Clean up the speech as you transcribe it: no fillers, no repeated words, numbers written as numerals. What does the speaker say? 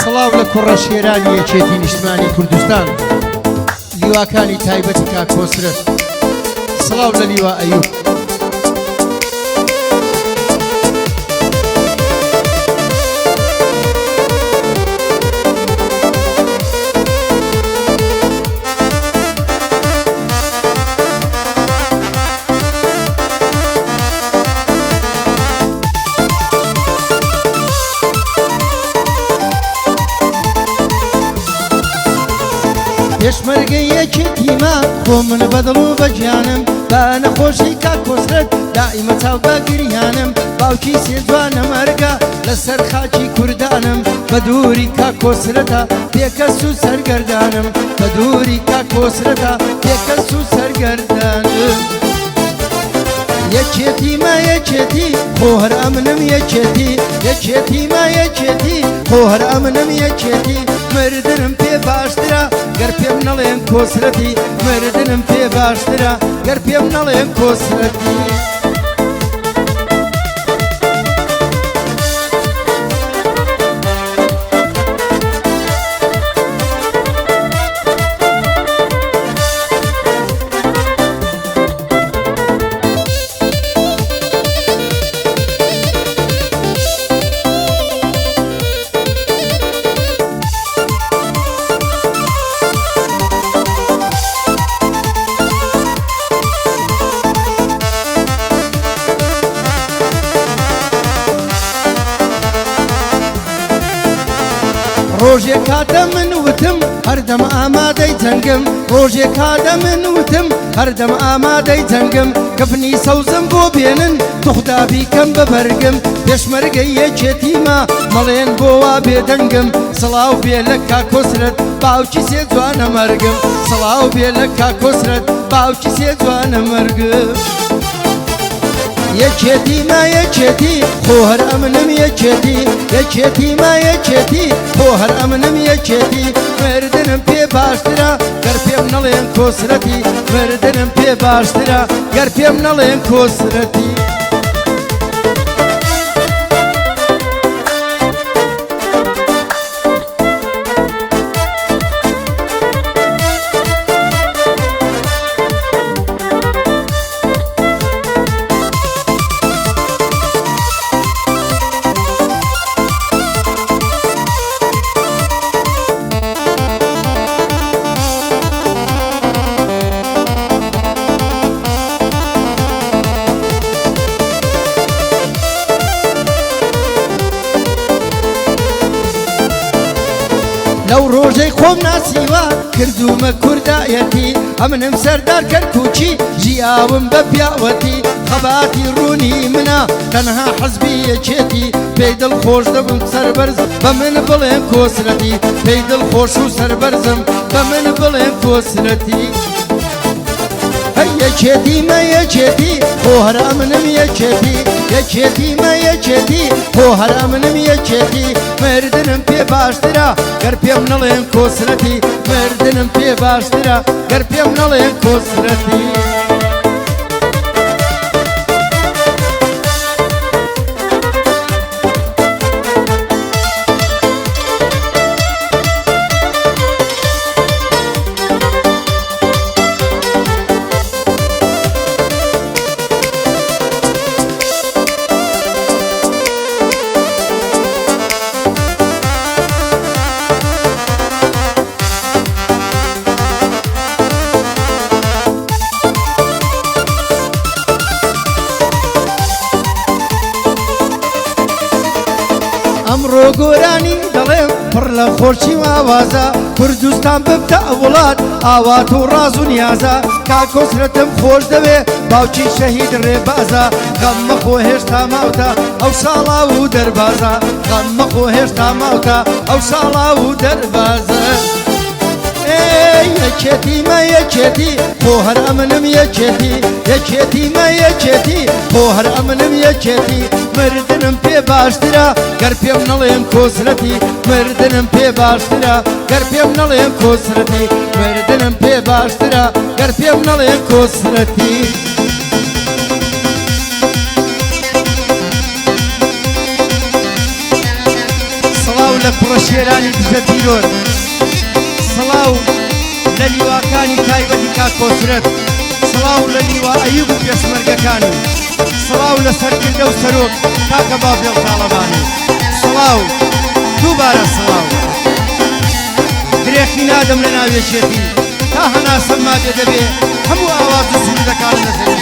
سڵاو لە کوڕەشێرانی یەکێتی نیشتمانی کوردستان لیواکانی تایبەتی کاک کۆسرە سڵاو لە لیوا ئەیوب پێشمەرگەی یەکێتیمە خۆ من بەدڵ و بەگیانم بە نەخۆشی کاک کۆسرەت دائیمە چاو بە گریانم باوکی سێ جوانە مەرگە لەسەر خاکی کوردانم بە دووری کاک کۆسرەتە پێکەس و سەرگەردانم بە دووری کاک کۆسرەتە پێکەس و سەرگەردانم یەکێتیمە یەکێتی خۆ هەر ئەمنم یەکێتی یەکێتیمە یەکێتی خۆ هەر ئەمنم یەکێتی مردنم پێ باشترە گەر پێم نەڵێن کۆسرەتی مردنم پێ باشترە گەر پێم نەڵێن کۆسرەتی ڕۆژێک کاتە من وتم هەردەم ئامادەی جەنگم ڕۆژێک کاتە من وتم هەردەم ئامادەی جەنگم کەپنی سەوزم بۆ بێنن توخدا بیکەم بەبەرگم پێشمەرگەی یەکێتیمە مەڵێن بۆ وا بێدەنگم سڵاو بێ لە کاک کۆسرەت باوکی سێ جوانە مەرگم سڵاو بێ لە کاک کۆسرەت باوکی سێ جوانە مەرگم یەکێتیمە یەکێتی خۆ هەر ئەمنم یەکێتی یەکێتیمە یەکێتی خۆ هەر ئەمنم یەکێتی مردنم پێ باشترە گەر پێم نەڵێن کۆسرەتی مردنم پێ باشترە گەر پێم نەڵێن کۆسرەتی لەو ڕۆژەی خۆم ناسیوە کردومە کوردایەتی ئەمنم سەردار کەرکووچی ژیاوم بە پیاوەتی خەباتی ڕوونی منە تەنها حەزبی یەکێتی پێی دڵخۆش دەبم سەربەرزم بە من بڵێن کۆسرەتی پێی دڵخۆش و سەربەرزم بە من بڵێن کۆسرەتی یەکێتیمە یەکێتی خۆ هەر ئەمنم یەکێتی یەکێتیمە یەکێتی خۆ هەر ئەمنم یەکێتی مردنم پێ باشترە گەر پێم نەڵێن کۆسرەتی مردنم پێ باشترە گەر پێم نەڵێن کۆسرەتی ئەمڕۆ گۆرانی دەڵێم پڕ لە خۆرچی و ئاوازە کوردستان ببتە وڵات ئاوات و ڕاز و نیازە کاک کۆسرەتم خۆش دەوێ باوکی شەهید ڕێبازە غەم مەخۆ هێشتا ماوتە ئەو ساڵا و دەربازە غەم مەخۆ هێشتا ماوتە ئەو ساڵا و دەربازە یەکێتیمە یەکێتی خۆ هەر ئەمنم یەکێتی یەکێتیمە یەکێتی خۆ هەر ئەمنم یەکێتی مردنم پێ باشترە گەر پێم نەڵێن کۆسرەتی مردنم پێ باشترە گەر پێم نەڵێن کۆسرەتی مردنم پێ باشترە گەر پێم نەڵێن کۆسرەتی مبارەک کوڕە شێرانی دژە تیرۆر سڵاو لە لیواکانی تایبەتی کاک کۆسرەت سڵاو لە لیوا ئەیوب و پێشمەرگەکانی سڵاو لە سەرکردە و سەرۆک کاکە بابێڵ تاڵەبانی سڵاو دووبارە سڵاو درێخی نادەم لە ناوێشێتی تا هەناسەم مادێ دەبێ هەموو ئاواز و سرودەکان لە زەوی